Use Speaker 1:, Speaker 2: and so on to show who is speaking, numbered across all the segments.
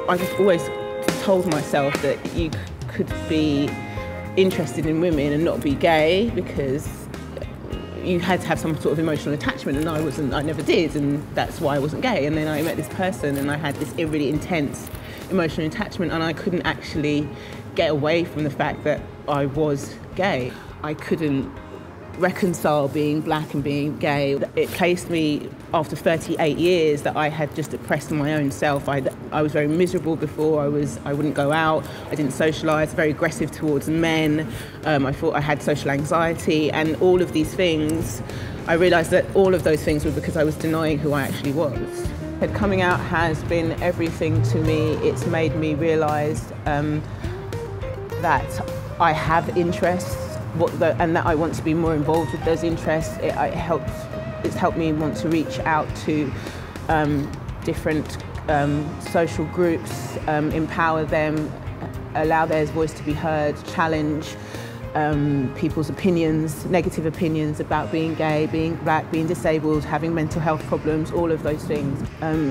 Speaker 1: I've always told myself that you could be interested in women and not be gay, because you had to have some sort of emotional attachment, and I never did, and that's why I wasn't gay. And then I met this person and I had this really intense emotional attachment, and I couldn't actually get away from the fact that I was gay. I couldn't reconcile being black and being gay. It placed me, after 38 years, that I had just oppressed my own self. I was very miserable before. I wouldn't go out, I didn't socialise, very aggressive towards men. I thought I had social anxiety, and all of these things, I realised that all of those things were because I was denying who I actually was. Coming out has been everything to me. It's made me realise that I have interests, and that I want to be more involved with those interests. It's helped me want to reach out to different social groups, empower them, allow their voice to be heard, challenge people's opinions, negative opinions about being gay, being black, being disabled, having mental health problems, all of those things.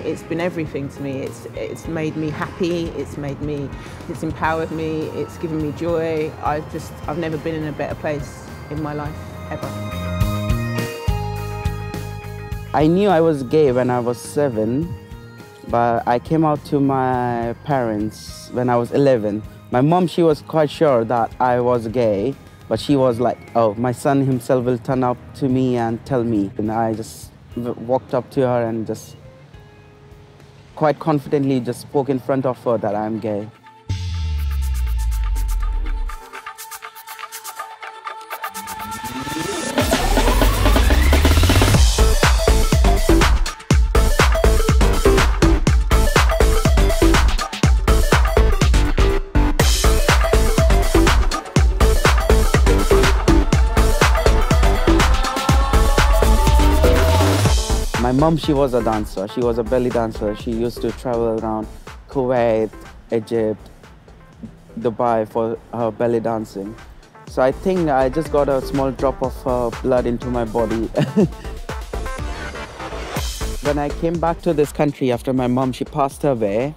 Speaker 1: It's been everything to me. It's made me happy, it's empowered me, it's given me joy. I've never been in a better place in my life, ever.
Speaker 2: I knew I was gay when I was 7, but I came out to my parents when I was 11. My mom, she was quite sure that I was gay, but she was like, oh, my son himself will turn up to me and tell me. And I just walked up to her and just quite confidently just spoke in front of her that I'm gay. My mom, she was a dancer. She was a belly dancer. She used to travel around Kuwait, Egypt, Dubai for her belly dancing. So I think I just got a small drop of blood into my body. When I came back to this country after my mom, she passed away,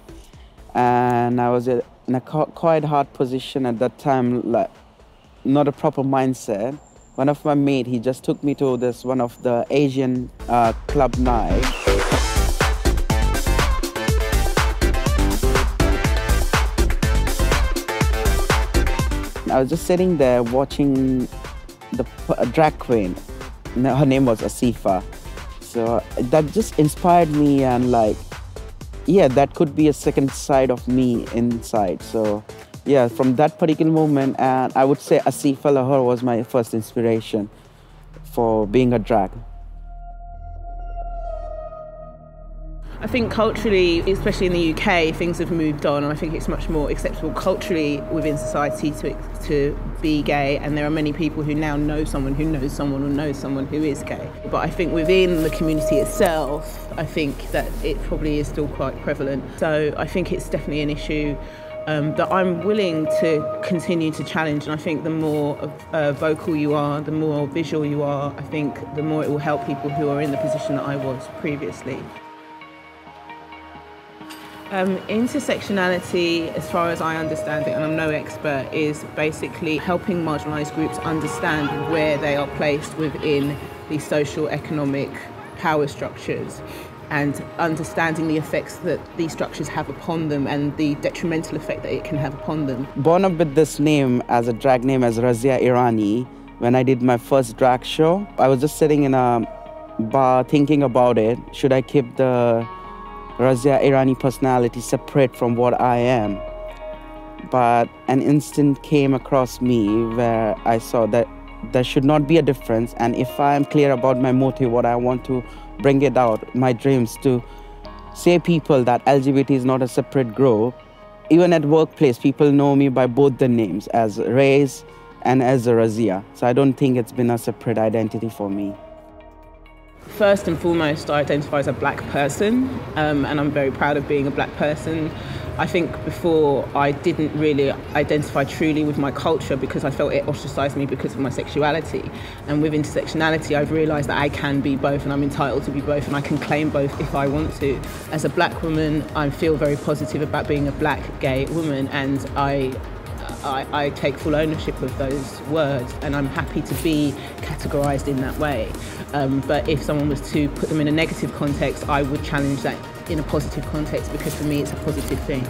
Speaker 2: and I was in a quite hard position at that time, like not a proper mindset. One of my mates, he just took me to one of the Asian club night. I was just sitting there watching a drag queen. Her name was Asifa. So that just inspired me, and like, yeah, that could be a second side of me inside. So yeah, from that particular moment, and I would say Asifa Lahore was my first inspiration for being a drag.
Speaker 1: I think culturally, especially in the UK, things have moved on, and I think it's much more acceptable culturally within society to be gay, and there are many people who now know someone who knows someone who knows someone who is gay. But I think within the community itself, I think that it probably is still quite prevalent. So I think it's definitely an issue that I'm willing to continue to challenge, and I think the more vocal you are, the more visual you are, I think the more it will help people who are in the position that I was previously. Intersectionality, as far as I understand it, and I'm no expert, is basically helping marginalised groups understand where they are placed within the social economic power structures, and understanding the effects that these structures have upon them and the detrimental effect that it can have upon them.
Speaker 2: Born up with this name as a drag name as Razia Irani, when I did my first drag show, I was just sitting in a bar thinking about it. Should I keep the Razia Irani personality separate from what I am? But an instant came across me where I saw that there should not be a difference, and if I am clear about my motive, what I want to bring it out, my dreams to say people that LGBT is not a separate group. Even at workplace, people know me by both the names, as Reyes and as Razia. So I don't think it's been a separate identity for me.
Speaker 1: First and foremost, I identify as a black person, and I'm very proud of being a black person. I think before I didn't really identify truly with my culture because I felt it ostracized me because of my sexuality. And with intersectionality, I've realized that I can be both and I'm entitled to be both and I can claim both if I want to. As a black woman, I feel very positive about being a black gay woman, and I take full ownership of those words, and I'm happy to be categorised in that way. But if someone was to put them in a negative context, I would challenge that in a positive context, because for me it's a positive thing.